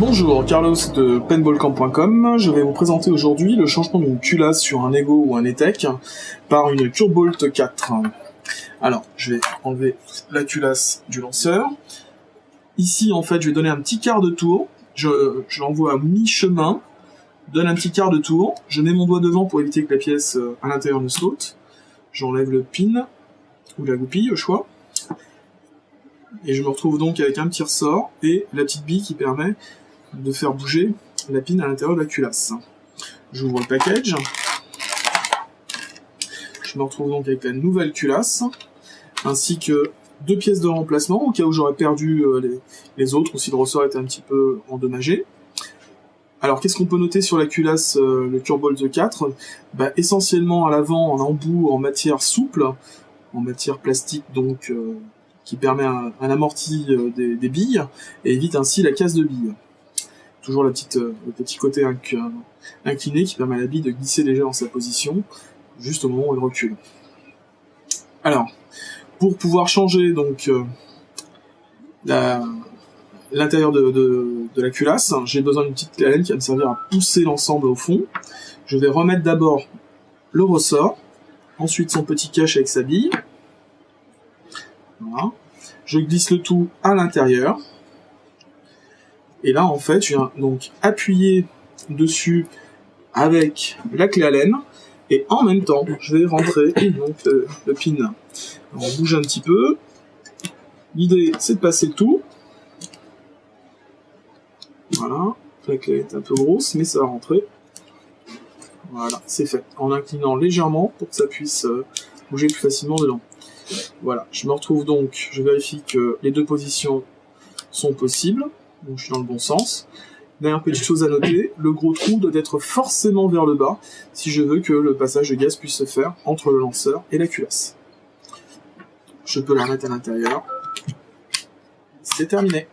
Bonjour, Carlos de paintballcamp.com. Je vais vous présenter aujourd'hui le changement d'une culasse sur un Ego ou un ETEC par une Turbolt 4. Alors, je vais enlever la culasse du lanceur. Ici, en fait, je vais donner un petit quart de tour. Je l'envoie à mi-chemin, donne un petit quart de tour. Je mets mon doigt devant pour éviter que la pièce à l'intérieur ne saute. J'enlève le pin ou la goupille au choix. Et je me retrouve donc avec un petit ressort et la petite bille qui permet de faire bouger la pin à l'intérieur de la culasse. J'ouvre le package. Je me retrouve donc avec la nouvelle culasse, ainsi que 2 pièces de remplacement, au cas où j'aurais perdu les autres, ou si le ressort était un petit peu endommagé. Alors, qu'est-ce qu'on peut noter sur la culasse, le Turbolt 4 ? Essentiellement à l'avant, en embout, en matière souple, en matière plastique, donc qui permet un amorti des billes, et évite ainsi la casse de billes. Toujours le petit côté incliné qui permet à la bille de glisser légère dans sa position, juste au moment où elle recule. Alors, pour pouvoir changer donc l'intérieur de la culasse, j'ai besoin d'une petite clé Allen qui va me servir à pousser l'ensemble au fond. Je vais remettre d'abord le ressort, ensuite son petit cache avec sa bille. Voilà. Je glisse le tout à l'intérieur. Et là, en fait, je viens donc appuyer dessus avec la clé Allen. Et en même temps, je vais rentrer donc, le pin. On bouge un petit peu. L'idée, c'est de passer le tout. Voilà. La clé est un peu grosse, mais ça va rentrer. Voilà, c'est fait. En inclinant légèrement pour que ça puisse bouger plus facilement dedans. Voilà, je me retrouve donc, je vérifie que les 2 positions sont possibles. Donc je suis dans le bon sens. Dernière petite chose à noter, le gros trou doit être forcément vers le bas si je veux que le passage de gaz puisse se faire entre le lanceur et la culasse. Je peux la remettre à l'intérieur. C'est terminé.